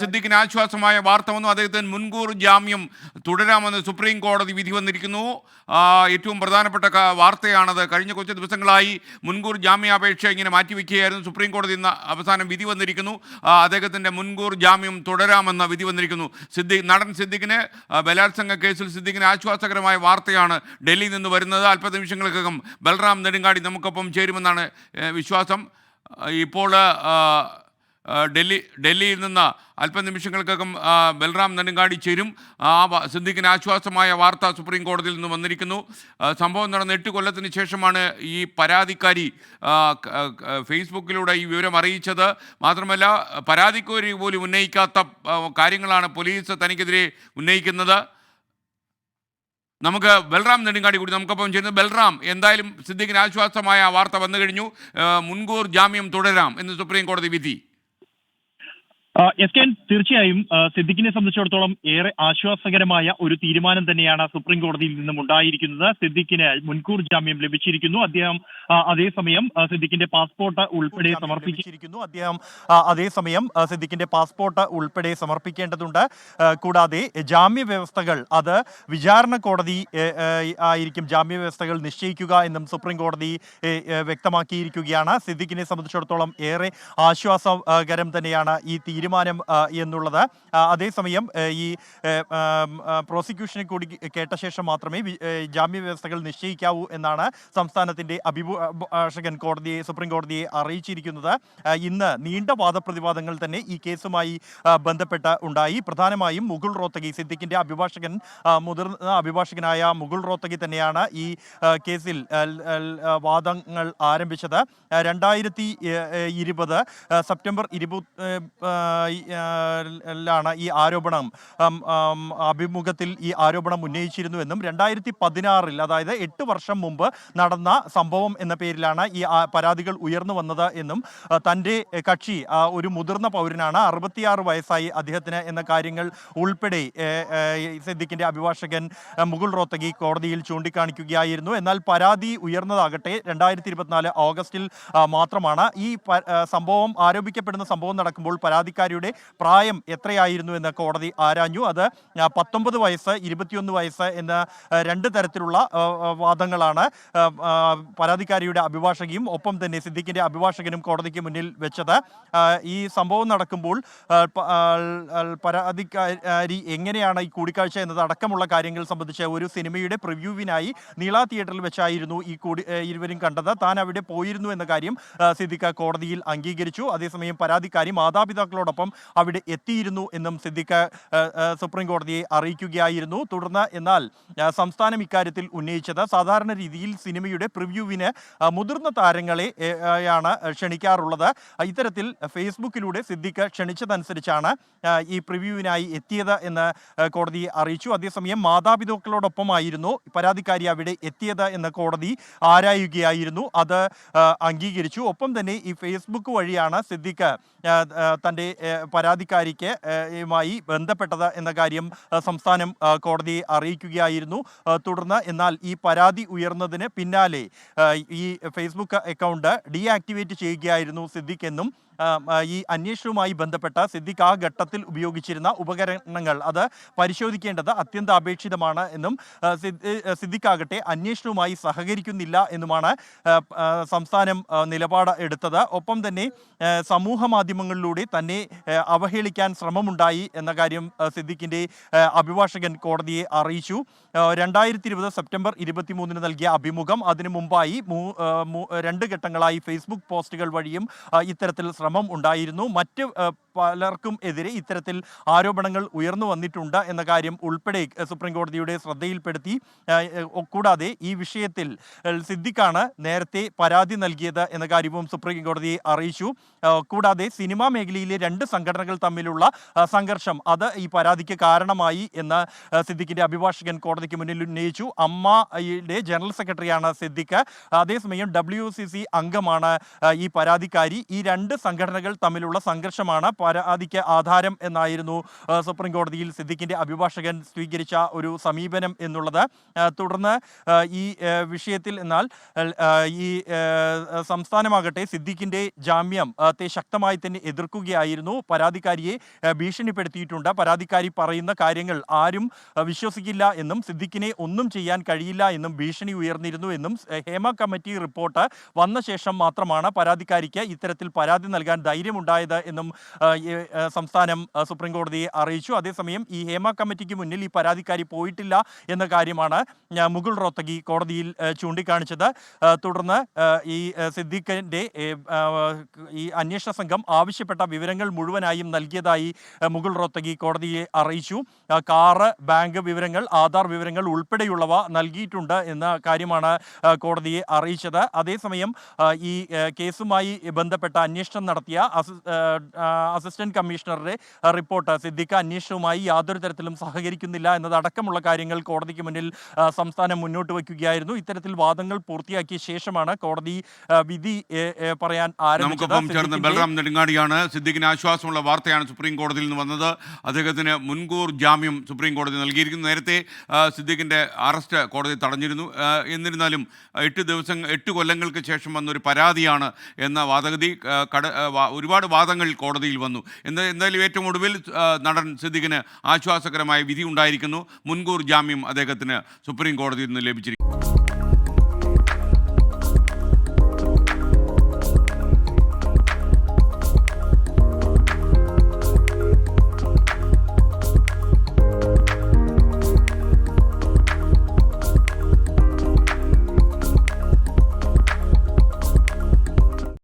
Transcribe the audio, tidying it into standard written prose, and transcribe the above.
സിദ്ദിഖിന് ആശ്വാസമായ വാർത്ത വന്നു. അദ്ദേഹത്തിന് മുൻകൂർ ജാമ്യം തുടരാമെന്ന് സുപ്രീം കോടതി വിധി വന്നിരിക്കുന്നു. ഏറ്റവും പ്രധാനപ്പെട്ട വാർത്തയാണത്. കഴിഞ്ഞ കുറച്ച് ദിവസങ്ങളായി മുൻകൂർ ജാമ്യാപേക്ഷ ഇങ്ങനെ മാറ്റിവെക്കുകയായിരുന്നു. സുപ്രീം കോടതി ഇന്ന് അവസാനം വിധി വന്നിരിക്കുന്നു. അദ്ദേഹത്തിൻ്റെ മുൻകൂർ ജാമ്യം തുടരാമെന്ന വിധി വന്നിരിക്കുന്നു. നടൻ സിദ്ദിഖിന് ബലാത്സംഗ കേസിൽ സിദ്ദിഖിന് ആശ്വാസകരമായ വാർത്തയാണ് ഡൽഹിയിൽ നിന്ന് വരുന്നത്. അല്പനിമിഷങ്ങൾക്കകം ബൽറാം നെടുങ്ങാടി നമുക്കൊപ്പം ചേരുമെന്നാണ് വിശ്വാസം. ഇപ്പോൾ ഡൽഹിയിൽ നിന്ന് അല്പനിമിഷങ്ങൾക്കകം ബൽറാം നെടുങ്ങാടി ചേരും. സിദ്ദിഖിന് ആശ്വാസമായ വാർത്ത സുപ്രീം കോടതിയിൽ നിന്ന് വന്നിരിക്കുന്നു. സംഭവം നടന്ന 8 കൊല്ലത്തിന് ശേഷമാണ് ഈ പരാതിക്കാരി ഫേസ്ബുക്കിലൂടെ ഈ വിവരം അറിയിച്ചത്. മാത്രമല്ല, പരാതിക്കാരി പോലും ഉന്നയിക്കാത്ത കാര്യങ്ങളാണ് പോലീസ് തനിക്കെതിരെ ഉന്നയിക്കുന്നത്. നമുക്ക് ബൽറാം നെടുങ്ങാടി കൂടി നമുക്കൊപ്പം ചെയ്യുന്നത്. ബൽറാം, എന്തായാലും സിദ്ദിഖിന് ആശ്വാസമായ വാർത്ത വന്നു കഴിഞ്ഞു. മുൻകൂർ ജാമ്യം തുടരാം എന്ന് സുപ്രീം കോടതി വിധി. തീർച്ചയായും സിദ്ദിഖിനെ സംബന്ധിച്ചിടത്തോളം ഏറെ ആശ്വാസകരമായ ഒരു തീരുമാനം തന്നെയാണ് സുപ്രീം കോടതിയിൽ നിന്നും ഉണ്ടായിരിക്കുന്നത്. സിദ്ദിഖിന് മുൻകൂർ ജാമ്യം ലഭിച്ചിരിക്കുന്നു. അതേസമയം സിദ്ദിഖിന്റെ പാസ്പോർട്ട് ഉൾപ്പെടെ സമർപ്പിക്കേണ്ടതുണ്ട്. കൂടാതെ ജാമ്യ വ്യവസ്ഥകൾ അത് വിചാരണ കോടതി ആയിരിക്കും ജാമ്യ വ്യവസ്ഥകൾ നിശ്ചയിക്കുക എന്നും സുപ്രീം കോടതി വ്യക്തമാക്കിയിരിക്കുകയാണ്. സിദ്ദിഖിനെ സംബന്ധിച്ചിടത്തോളം ഏറെ ആശ്വാസകരം തന്നെയാണ് ഈ തീരുമാനം എന്നുള്ളത്. അതേസമയം ഈ പ്രോസിക്യൂഷനെ കൂടി കേട്ട ശേഷം മാത്രമേ ജാമ്യ വ്യവസ്ഥകൾ നിശ്ചയിക്കാവൂ എന്നാണ് സംസ്ഥാനത്തിന്റെ അഭിഭാഷകൻ സുപ്രീം കോടതിയെ അറിയിച്ചിരിക്കുന്നത്. ഇന്ന് നീണ്ട വാദപ്രതിവാദങ്ങൾ തന്നെ ഈ കേസുമായി ബന്ധപ്പെട്ട് ഉണ്ടായി. പ്രധാനമായും മുകുൾ റോത്തഗി, സിദ്ദിഖിന്റെ മുതിർന്ന അഭിഭാഷകനായ മുകുൾ റോത്തഗി തന്നെയാണ് ഈ കേസിൽ വാദങ്ങൾ ആരംഭിച്ചത്. 2020 സെപ്റ്റംബർ 20 ഈ ആരോപണം അഭിമുഖത്തിൽ ഈ ആരോപണം ഉന്നയിച്ചിരുന്നുവെന്നും 2016 അതായത് 8 വർഷം മുമ്പ് നടന്ന സംഭവം എന്ന പേരിലാണ് ഈ പരാതികൾ ഉയർന്നു വന്നത് എന്നും തൻ്റെ കക്ഷി ഒരു മുതിർന്ന പൗരനാണ്, 66 വയസ്സായി അദ്ദേഹത്തിന് എന്ന കാര്യങ്ങൾ ഉൾപ്പെടെ സിദ്ദിഖിന്റെ അഭിഭാഷകൻ മുകുൾ റോത്തഗി കോടതിയിൽ ചൂണ്ടിക്കാണിക്കുകയായിരുന്നു. എന്നാൽ പരാതി ഉയർന്നതാകട്ടെ 2024 ഓഗസ്റ്റിൽ മാത്രമാണ്. ഈ ആരോപിക്കപ്പെടുന്ന സംഭവം നടക്കുമ്പോൾ പരാതിക്കാരിയുടെ പ്രായം എത്രയായിരുന്നു എന്ന് കോടതി ആരാഞ്ഞു. അത് 19 വയസ്സ് 21 വയസ്സ് എന്ന 2 തരത്തിലുള്ള വാദങ്ങളാണ് പരാതിക്കാരിയുടെ അഭിഭാഷകയും ഒപ്പം തന്നെ സിദ്ദിഖിന്റെ അഭിഭാഷകനും കോടതിക്ക് മുന്നിൽ വെച്ചത്. ഈ സംഭവം നടക്കുമ്പോൾ പരാതിക്കാരി എങ്ങനെയാണ് ഈ കൂടിക്കാഴ്ച എന്നത് അടക്കമുള്ള കാര്യങ്ങൾ സംബന്ധിച്ച് ഒരു സിനിമയുടെ പ്രിവ്യൂവിനായി നീള തിയേറ്ററിൽ വെച്ചായിരുന്നു ഇരുവരും കണ്ടത്. താൻ അവിടെ പോയിരുന്നു എന്ന കാര്യം സിദ്ദിഖ് കോടതിയിൽ അംഗീകരിച്ചു. അതേസമയം പരാതിക്കാരി മാതാപിതാക്കളോടൊപ്പം അവിടെ എത്തിയിരുന്നു എന്നും സിദ്ദിഖ് സുപ്രീം കോടതിയെ അറിയിക്കുകയായിരുന്നു. തുടർന്ന് എന്നാൽ സംസ്ഥാനം ഇക്കാര്യത്തിൽ ഉന്നയിച്ചത് സാധാരണ രീതിയിൽ സിനിമയുടെ പ്രിവ്യൂവിന് മുതിർന്ന താരങ്ങളെ യാണ് ക്ഷണിക്കാറുള്ളത്. ഇത്തരത്തിൽ ഫേസ്ബുക്കിലൂടെ സിദ്ദിഖ് ക്ഷണിച്ചതനുസരിച്ചാണ് ഈ പ്രിവ്യൂവിനായി എത്തിയത് എന്ന് കോടതിയെ അറിയിച്ചു. അതേസമയം മാതാപിതാക്കളോടൊപ്പമായിരുന്നു പരാതിക്കാരി അവിടെ എത്തിയത് എന്ന് കോടതി ആരായുകയായിരുന്നു. അത് അംഗീകരിച്ചു. ഒപ്പം തന്നെ ഈ ഫേസ്ബുക്ക് വഴിയാണ് സിദ്ദിഖ് തൻ്റെ പരാതിക്കാരിക്ക് യുമായി ബന്ധപ്പെട്ടത് എന്ന കാര്യം സംസ്ഥാനം കോടതിയെ അറിയിക്കുകയായിരുന്നു. തുടർന്ന് എന്നാൽ ഈ പരാതി ഉയർന്നതിന് പിന്നാലെ ഈ ഫേസ്ബുക്ക് അക്കൗണ്ട് ഡീആക്ടിവേറ്റ് ചെയ്യുകയായിരുന്നു സിദ്ദിഖ് എന്നും ഈ അന്വേഷണവുമായി ബന്ധപ്പെട്ട സിദ്ദിഖ് ആ ഘട്ടത്തിൽ ഉപയോഗിച്ചിരുന്ന ഉപകരണങ്ങൾ അത് പരിശോധിക്കേണ്ടത് അത്യന്താപേക്ഷിതമാണ് എന്നും സിദ്ദിഖ് ആകട്ടെ അന്വേഷണവുമായി സഹകരിക്കുന്നില്ല എന്നുമാണ് സംസ്ഥാനം നിലപാട് എടുത്തത്. ഒപ്പം തന്നെ സമൂഹ മാധ്യമങ്ങളിലൂടെ തന്നെ അവഹേളിക്കാൻ ശ്രമമുണ്ടായി എന്ന കാര്യം സിദ്ദിഖിന്റെ അഭിഭാഷകൻ കോടതിയെ അറിയിച്ചു. 2020 സെപ്റ്റംബർ 23 നൽകിയ അഭിമുഖം, അതിനു മുമ്പായി 2 ഘട്ടങ്ങളായി ഫേസ്ബുക്ക് പോസ്റ്റുകൾ വഴിയും ഇത്തരത്തിൽ ശ്രമം ഉണ്ടായിരുന്നു. മറ്റ് പലർക്കും എതിരെ ഇത്തരത്തിൽ ആരോപണങ്ങൾ ഉയർന്നു വന്നിട്ടുണ്ട് എന്ന കാര്യം ഉൾപ്പെടെ സുപ്രീം കോടതിയുടെ ശ്രദ്ധയിൽപ്പെടുത്തി. കൂടാതെ ഈ വിഷയത്തിൽ സിദ്ദിഖാണ് നേരത്തെ പരാതി നൽകിയത് എന്ന കാര്യവും സുപ്രീം കോടതിയെ അറിയിച്ചു. കൂടാതെ സിനിമാ മേഖലയിലെ 2 സംഘടനകൾ തമ്മിലുള്ള സംഘർഷം അത് ഈ പരാതിക്ക് കാരണമായി എന്ന് സിദ്ദിഖിന്റെ അഭിഭാഷകൻ കോടതിക്ക് മുന്നിൽ ഉന്നയിച്ചു. അമ്മയുടെ ജനറൽ സെക്രട്ടറിയാണ് സിദ്ദിഖ്. അതേസമയം WCC അംഗമാണ് ഈ പരാതിക്കാരി. ഈ 2 സംഘടനകൾ തമ്മിലുള്ള സംഘർഷമാണ് പരാതിക്ക് ആധാരം എന്നായിരുന്നു സുപ്രീം കോടതിയിൽ സിദ്ദിഖിന്റെ അഭിഭാഷകൻ സ്വീകരിച്ച ഒരു സമീപനം എന്നുള്ളത്. തുടർന്ന് ഈ വിഷയത്തിൽ എന്നാൽ ഈ സംസ്ഥാനമാകട്ടെ സിദ്ദിഖിന്റെ ജാമ്യത്തെ ശക്തമായി തന്നെ എതിർക്കുകയായിരുന്നു. പരാതിക്കാരിയെ ഭീഷണിപ്പെടുത്തിയിട്ടുണ്ട്. പരാതിക്കാരി പറയുന്ന കാര്യങ്ങൾ ആരും വിശ്വസിക്കില്ല എന്നും സിദ്ദിഖിനെ ഒന്നും ചെയ്യാൻ കഴിയില്ല എന്നും ഭീഷണി ഉയർന്നിരുന്നു എന്നും ഹേമ കമ്മിറ്റി റിപ്പോർട്ട് വന്ന ശേഷം മാത്രമാണ് പരാതിക്കാരിക്ക് ഇത്തരത്തിൽ പരാതി നൽകാൻ ധൈര്യമുണ്ടായത് എന്നും സംസ്ഥാനം സുപ്രീം കോടതിയെ അറിയിച്ചു. അതേസമയം ഈ ഹേമ കമ്മിറ്റിക്ക് മുന്നിൽ ഈ പരാതിക്കാരി പോയിട്ടില്ല എന്ന കാര്യമാണ് മുകുൾ റോത്തഗി കോടതിയിൽ ചൂണ്ടിക്കാണിച്ചത്. തുടർന്ന് ഈ സിദ്ദിഖിന്റെ ഈ അന്വേഷണ സംഘം ആവശ്യപ്പെട്ട വിവരങ്ങൾ മുഴുവനായും നൽകിയതായി മുകുൾ റോത്തഗി കോടതിയെ അറിയിച്ചു. കാറ്, ബാങ്ക് വിവരങ്ങൾ, ആധാർ വിവരങ്ങൾ ഉൾപ്പെടെയുള്ളവ നൽകിയിട്ടുണ്ട് എന്ന കാര്യമാണ് കോടതിയെ അറിയിച്ചത്. അതേസമയം ഈ കേസുമായി ബന്ധപ്പെട്ട അന്വേഷണം നടത്തിയ അസിസ്റ്റന്റ് കമ്മീഷണറുടെ റിപ്പോർട്ട് സിദ്ദിഖ് അന്വേഷണവുമായി യാതൊരു തരത്തിലും സഹകരിക്കുന്നില്ല എന്നതടക്കമുള്ള കാര്യങ്ങൾ കോടതിക്ക് മുന്നിൽ സംസ്ഥാനം മുന്നോട്ട് വയ്ക്കുകയായിരുന്നു. ഇത്തരത്തിൽ വാദങ്ങൾ പൂർത്തിയാക്കിയ ശേഷമാണ് കോടതി വിധി പറയാൻ നമുക്കൊപ്പം ചേർന്ന് ബൽറാം നെടുങ്ങാടിയാണ്. സിദ്ദിഖിന് ആശ്വാസമുള്ള വാർത്തയാണ് സുപ്രീം കോടതിയിൽ നിന്ന് വന്നത്. അദ്ദേഹത്തിന് മുൻകൂർ ജാമ്യം സുപ്രീം കോടതി നൽകിയിരിക്കുന്നു. നേരത്തെ സിദ്ദിഖിന്റെ അറസ്റ്റ് കോടതി തടഞ്ഞിരുന്നു. എന്നിരുന്നാലും 8 കൊല്ലങ്ങൾക്ക് ശേഷം വന്നൊരു പരാതിയാണ് എന്ന വാദഗതി ഒരുപാട് വാദങ്ങൾ കോടതിയിൽ വന്നു. എന്തായാലും ഏറ്റവും ഒടുവിൽ നടൻ സിദ്ദിഖിന് ആശ്വാസകരമായ വിധി ഉണ്ടായിരിക്കുന്നു. മുൻകൂർ ജാമ്യം അദ്ദേഹത്തിന് സുപ്രീം കോടതിയിൽ നിന്ന് ലഭിച്ചിരിക്കുന്നു.